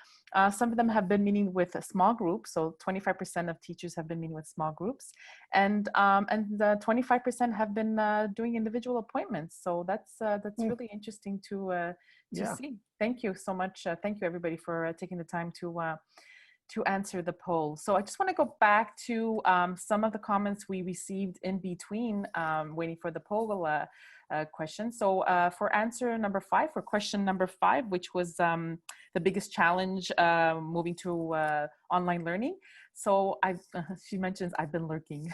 Some of them have been meeting with a small groups. So 25% of teachers have been meeting with small groups, and the 25% have been doing individual appointments. So that's really interesting to see. Thank you so much. Thank you everybody for taking the time to answer the poll. So I just want to go back to some of the comments we received in between waiting for the poll question. So for answer number 5, for question number 5, which was the biggest challenge moving to online learning. So she mentions, I've been lurking.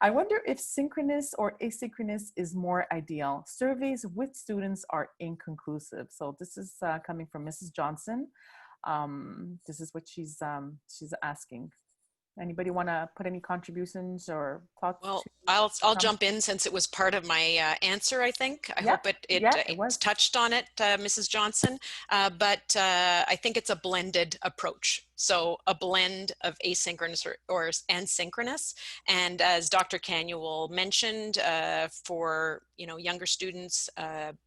I wonder if synchronous or asynchronous is more ideal. Surveys with students are inconclusive. So this is coming from Mrs. Johnson. This is what she's asking. Anybody want to put any contributions or thoughts? Well, I'll jump in since it was part of my answer, I think. I hope it was touched on it, Mrs. Johnson. But I think it's a blended approach. So a blend of asynchronous and synchronous. And as Dr. Canuel mentioned, for younger students,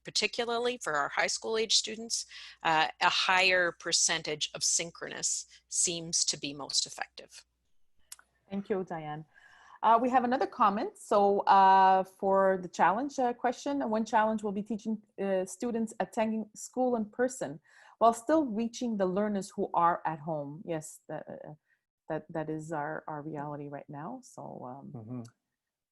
particularly for our high school age students, a higher percentage of synchronous seems to be most effective. Thank you, Diane. We have another comment. So for the challenge question, one challenge will be teaching students attending school in person while still reaching the learners who are at home. Yes, that is our reality right now. So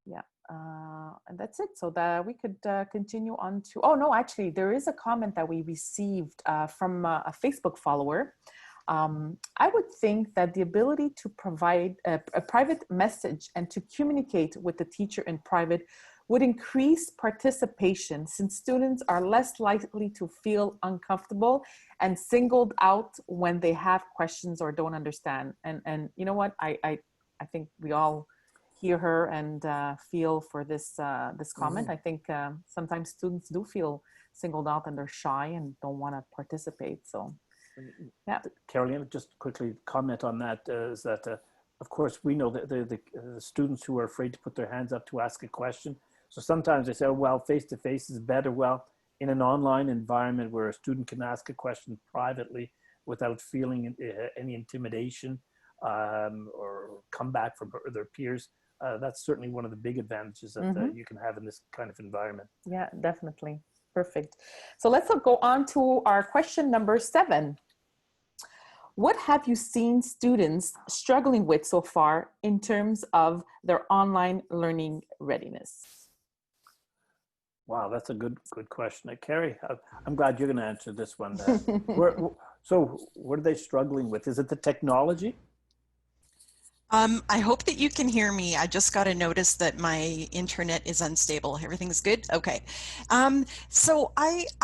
yeah, and that's it. So that we could continue on to, oh no, actually there is a comment that we received from a Facebook follower. I would think that the ability to provide a private message and to communicate with the teacher in private would increase participation, since students are less likely to feel uncomfortable and singled out when they have questions or don't understand. And you know what? I think we all hear her and feel for this comment. I think sometimes students do feel singled out and they're shy and don't want to participate. So. Yeah, Caroline, just quickly comment on that. Is that of course we know that the students who are afraid to put their hands up to ask a question. So sometimes they say, oh, well, face to face is better. Well, in an online environment where a student can ask a question privately without feeling any intimidation or comeback from their peers, that's certainly one of the big advantages that you can have in this kind of environment. Yeah, definitely. Perfect. So let's go on to our question number 7. What have you seen students struggling with so far in terms of their online learning readiness? Wow, that's a good question. Carrie, I'm glad you're going to answer this one. So what are they struggling with? Is it the technology? I hope that you can hear me. I just got a notice that my internet is unstable. Everything's good? Okay. So I'm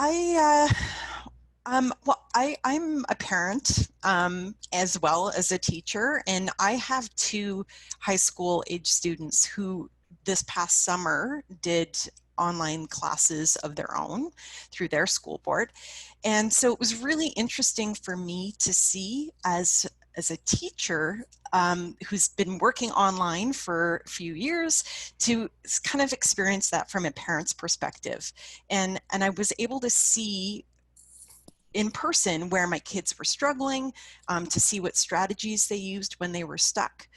a parent as well as a teacher, and I have 2 high school age students who this past summer did online classes of their own through their school board. And so it was really interesting for me to see as a teacher who's been working online for a few years to kind of experience that from a parent's perspective. And I was able to see in person where my kids were struggling, to see what strategies they used when they were stuck.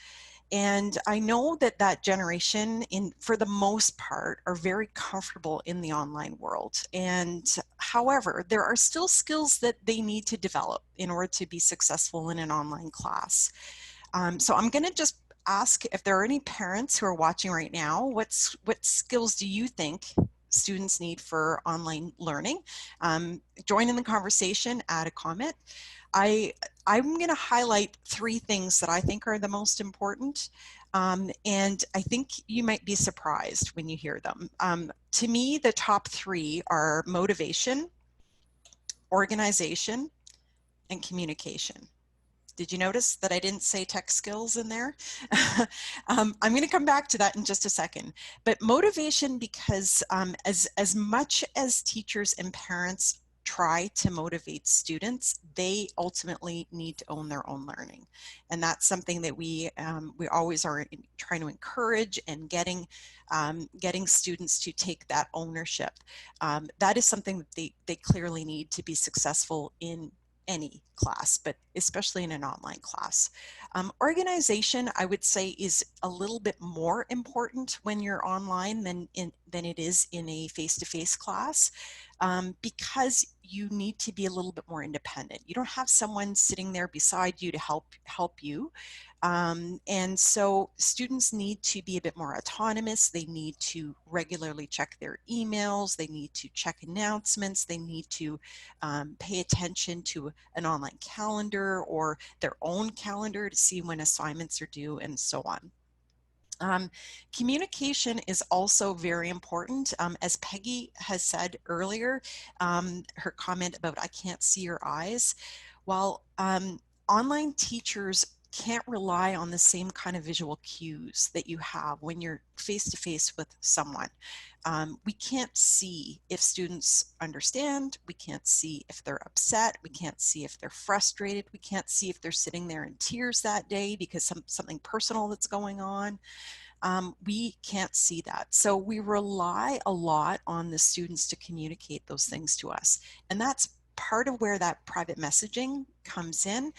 And I know that that generation, for the most part, are very comfortable in the online world. And however, there are still skills that they need to develop in order to be successful in an online class. So I'm going to just ask if there are any parents who are watching right now, what skills do you think students need for online learning? Join in the conversation, add a comment. I'm going to highlight 3 things that I think are the most important. And I think you might be surprised when you hear them. To me, the top 3 are motivation, organization, and communication. Did you notice that I didn't say tech skills in there? I'm going to come back to that in just a second. But motivation, because as much as teachers and parents try to motivate students, they ultimately need to own their own learning. And that's something that we always are trying to encourage, and getting students to take that ownership. That is something that they clearly need to be successful in any class, but especially in an online class. Organization, I would say, is a little bit more important when you're online than it is in a face-to-face class, because you need to be a little bit more independent. You don't have someone sitting there beside you to help you. And so students need to be a bit more autonomous. They need to regularly check their emails. They need to check announcements. They need to pay attention to an online calendar or their own calendar to see when assignments are due, and so on. Communication is also very important. As Peggy has said earlier, her comment about "I can't see your eyes." While online teachers can't rely on the same kind of visual cues that you have when you're face-to-face with someone. We can't see if students understand. We can't see if they're upset. We can't see if they're frustrated. We can't see if they're sitting there in tears that day because something personal that's going on. We can't see that. So we rely a lot on the students to communicate those things to us. And that's part of where that private messaging comes in,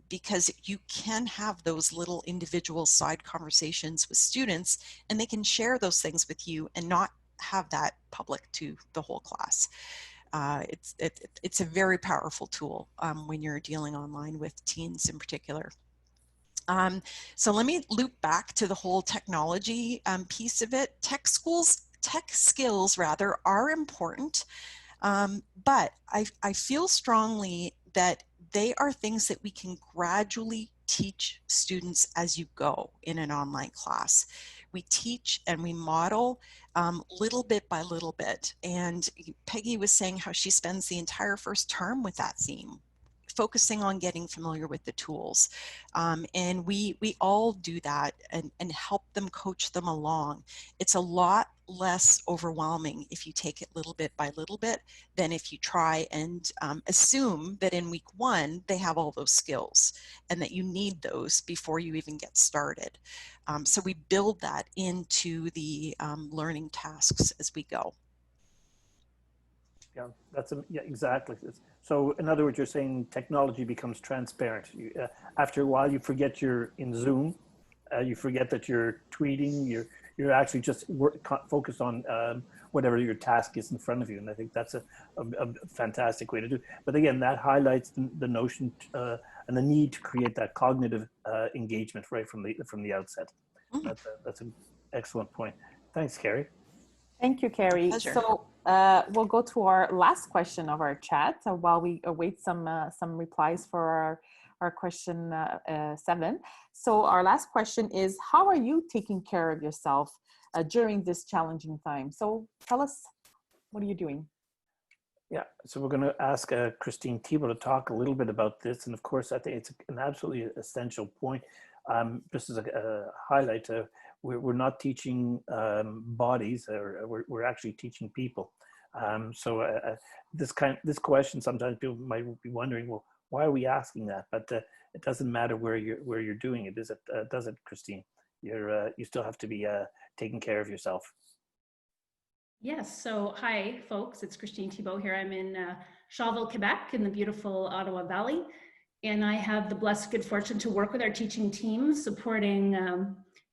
because you can have those little individual side conversations with students, and they can share those things with you and not have that public to the whole class. It's a very powerful tool when you're dealing online with teens in particular. So let me loop back to the whole technology piece of it. Tech skills rather are important, but I feel strongly that they are things that we can gradually teach students as you go in an online class. We teach and we model little bit by little bit. And Peggy was saying how she spends the entire first term with that theme, focusing on getting familiar with the tools. And we all do that and help them, coach them along. It's a lot less overwhelming if you take it little bit by little bit than if you try and assume that in week 1 they have all those skills and that you need those before you even get started. So we build that into the learning tasks as we go. Yeah, yeah, exactly. So in other words, you're saying technology becomes transparent. After a while, you forget you're in Zoom. You forget that you're tweeting. You're actually just focused on whatever your task is in front of you. And I think that's a fantastic way to do it. But again, that highlights the notion and the need to create that cognitive engagement right from the outset. That's an excellent point. Thanks, Carrie. Thank you, Carrie. Pleasure. So we'll go to our last question of our chat while we await some replies for our question 7. So our last question is, how are you taking care of yourself during this challenging time? So tell us, what are you doing? Yeah, so we're going to ask Christine Thibault to talk a little bit about this. And of course, I think it's an absolutely essential point. Just as a highlight, we're not teaching bodies, or we're actually teaching people. This question, sometimes people might be wondering, well, why are we asking that? But it doesn't matter where you're doing it, does it, Christine? You still have to be taking care of yourself. Yes, so hi folks, it's Christine Thibault here. I'm in Shawville, Quebec in the beautiful Ottawa Valley. And I have the blessed good fortune to work with our teaching team, supporting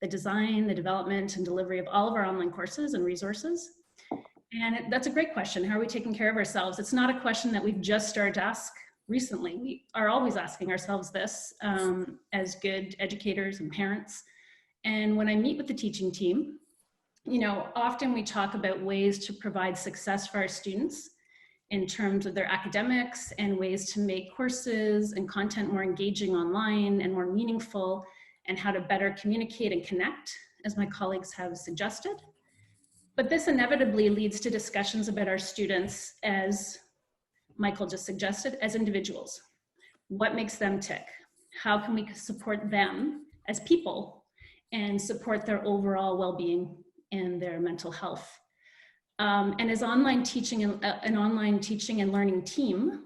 the design, the development, and delivery of all of our online courses and resources. And that's a great question. How are we taking care of ourselves? It's not a question that we've just started to ask recently. We are always asking ourselves this as good educators and parents. And when I meet with the teaching team, you know, often we talk about ways to provide success for our students in terms of their academics and ways to make courses and content more engaging online and more meaningful, and how to better communicate and connect, as my colleagues have suggested. But this inevitably leads to discussions about our students, as Michael just suggested, as individuals. What makes them tick? How can we support them as people and support their overall well-being and their mental health? And as an online teaching and learning team,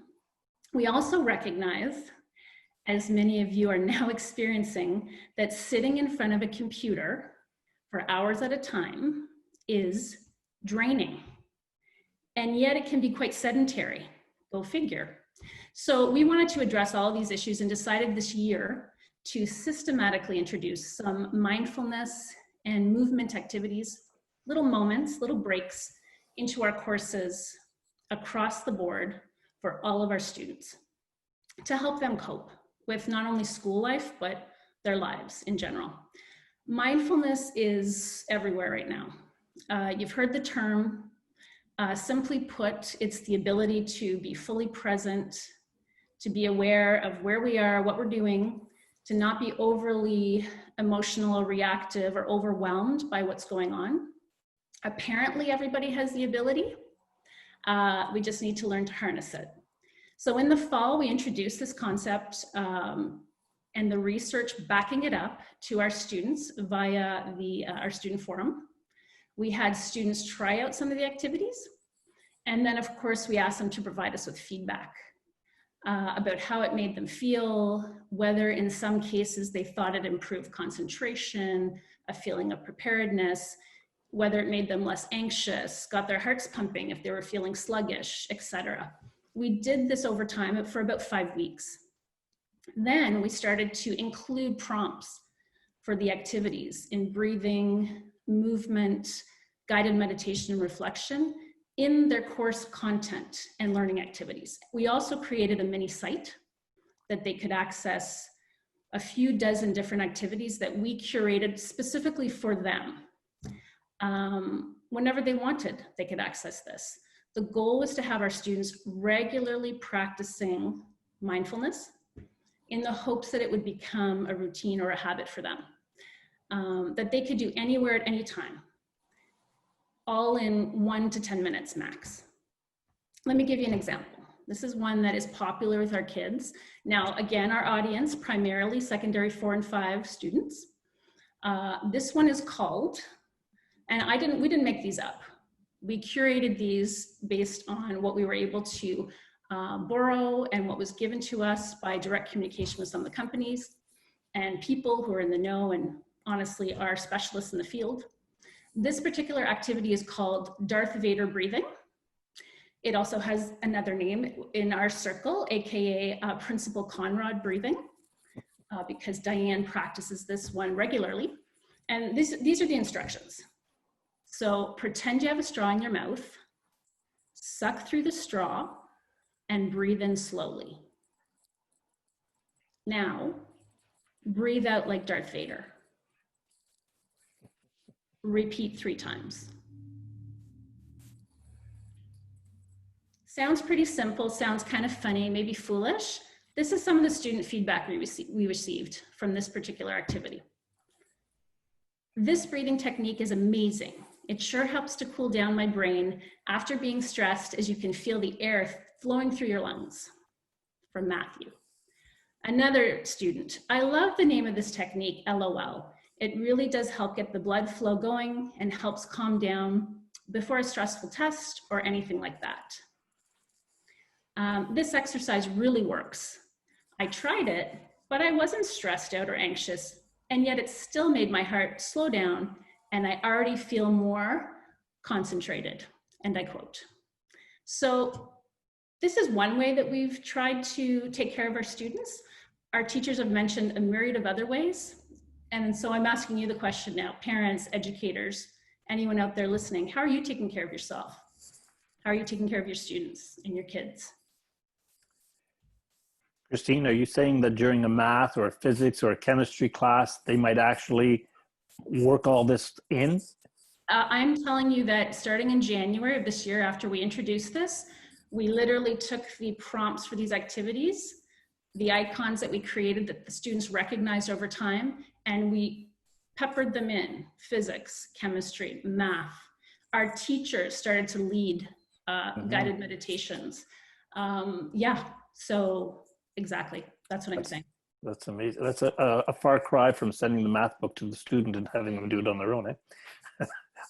we also recognize, as many of you are now experiencing, that sitting in front of a computer for hours at a time is draining. And yet it can be quite sedentary, go figure. So we wanted to address all of these issues and decided this year to systematically introduce some mindfulness and movement activities, little moments, little breaks into our courses across the board for all of our students to help them cope with not only school life, but their lives in general. Mindfulness is everywhere right now. You've heard the term. Simply put, it's the ability to be fully present, to be aware of where we are, what we're doing, to not be overly emotional or reactive or overwhelmed by what's going on. Apparently, everybody has the ability. We just need to learn to harness it. So in the fall, we introduced this concept and the research backing it up to our students via our student forum. We had students try out some of the activities. And then, of course, we asked them to provide us with feedback about how it made them feel, whether in some cases they thought it improved concentration, a feeling of preparedness, whether it made them less anxious, got their hearts pumping if they were feeling sluggish, etc. We did this over time for about 5 weeks. Then we started to include prompts for the activities in breathing, movement, guided meditation, and reflection in their course content and learning activities. We also created a mini site that they could access a few dozen different activities that we curated specifically for them. Whenever they wanted, they could access this. The goal was to have our students regularly practicing mindfulness in the hopes that it would become a routine or a habit for them, that they could do anywhere at any time, all in 1 to 10 minutes max. Let me give you an example. This is one that is popular with our kids. Now, again, our audience, primarily secondary 4 and 5 students. This one is called, and we didn't make these up. We curated these based on what we were able to borrow and what was given to us by direct communication with some of the companies and people who are in the know and honestly are specialists in the field. This particular activity is called Darth Vader breathing. It also has another name in our circle, AKA Principal Conrad breathing, because Diane practices this one regularly. And these are the instructions. So pretend you have a straw in your mouth, suck through the straw, and breathe in slowly. Now, breathe out like Darth Vader. Repeat 3 times. Sounds pretty simple, sounds kind of funny, maybe foolish. This is some of the student feedback we received from this particular activity. This breathing technique is amazing. It sure helps to cool down my brain after being stressed, as you can feel the air flowing through your lungs. From Matthew. Another student, I love the name of this technique, LOL. It really does help get the blood flow going and helps calm down before a stressful test or anything like that. This exercise really works. I tried it, but I wasn't stressed out or anxious, and yet it still made my heart slow down, and I already feel more concentrated, and I quote. So this is one way that we've tried to take care of our students. Our teachers have mentioned a myriad of other ways. And so I'm asking you the question now, parents, educators, anyone out there listening, how are you taking care of yourself? How are you taking care of your students and your kids? Christine, are you saying that during a math or a physics or a chemistry class, they might actually work all this in? I'm telling you that starting in January of this year, after we introduced this, we literally took the prompts for these activities, the icons that we created that the students recognized over time, and we peppered them in: physics, chemistry, math. Our teachers started to lead guided meditations. Yeah, so exactly, that's what I'm saying. That's amazing. That's a far cry from sending the math book to the student and having them do it on their own, eh?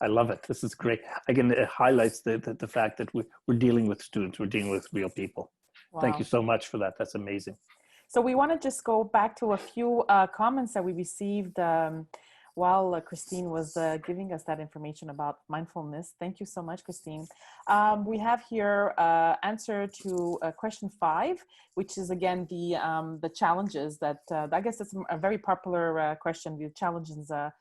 I love it. This is great. Again, it highlights the fact that we're dealing with students, we're dealing with real people. Wow. Thank you so much for that. That's amazing. So we want to just go back to a few comments that we received while Christine was giving us that information about mindfulness. Thank you so much, Christine. We have here answer to question 5, which is again the challenges that I guess it's a very popular question, the challenges that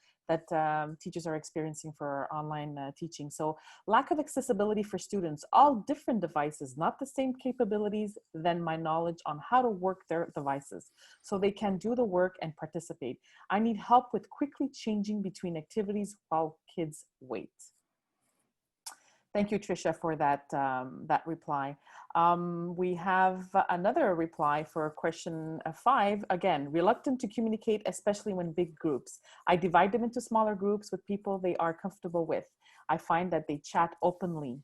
teachers are experiencing for online teaching. So lack of accessibility for students, all different devices, not the same capabilities, then my knowledge on how to work their devices so they can do the work and participate. I need help with quickly changing between activities while kids wait. Thank you, Tricia, for that, that reply. We have another reply for question 5. Again, reluctant to communicate, especially when big groups. I divide them into smaller groups with people they are comfortable with. I find that they chat openly.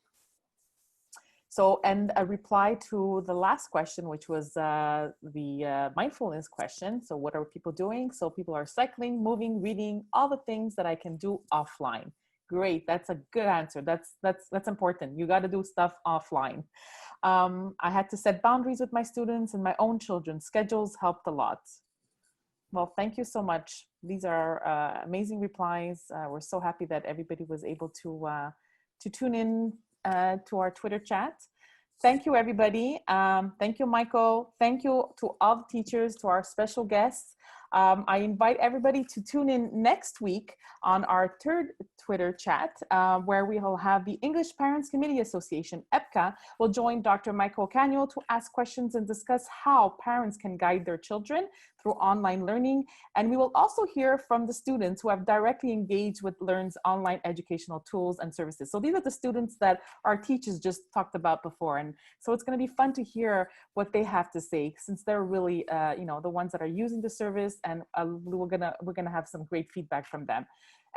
So, and a reply to the last question, which was the mindfulness question. So what are people doing? So people are cycling, moving, reading, all the things that I can do offline. Great, that's a good answer. That's important. You got to do stuff offline. I had to set boundaries with my students and my own children. Schedules helped a lot. Well, thank you so much. These are amazing replies. We're so happy that everybody was able to tune in to our Twitter chat. Thank you, everybody. Thank you, Michael. Thank you to all the teachers, to our special guests. I invite everybody to tune in next week on our 3rd Twitter chat, where we will have the English Parents Committee Association, EPCA, will join Dr. Michael Canio to ask questions and discuss how parents can guide their children through online learning. And we will also hear from the students who have directly engaged with Learn's online educational tools and services. So these are the students that our teachers just talked about before. And so it's going to be fun to hear what they have to say, since they're really, you know, the ones that are using the service, and we're gonna have some great feedback from them.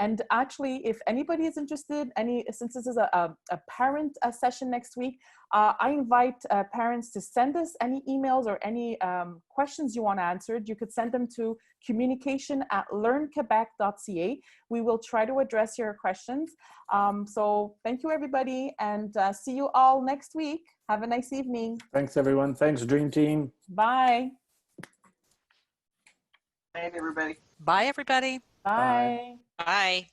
And actually, if anybody is interested, since this is a parent session next week, I invite parents to send us any emails or any questions you want answered. You could send them to communication@learnquebec.ca. We will try to address your questions. So thank you, everybody, and see you all next week. Have a nice evening. Thanks, everyone. Thanks, Dream Team. Bye. Bye, everybody. Bye, everybody. Bye. Bye.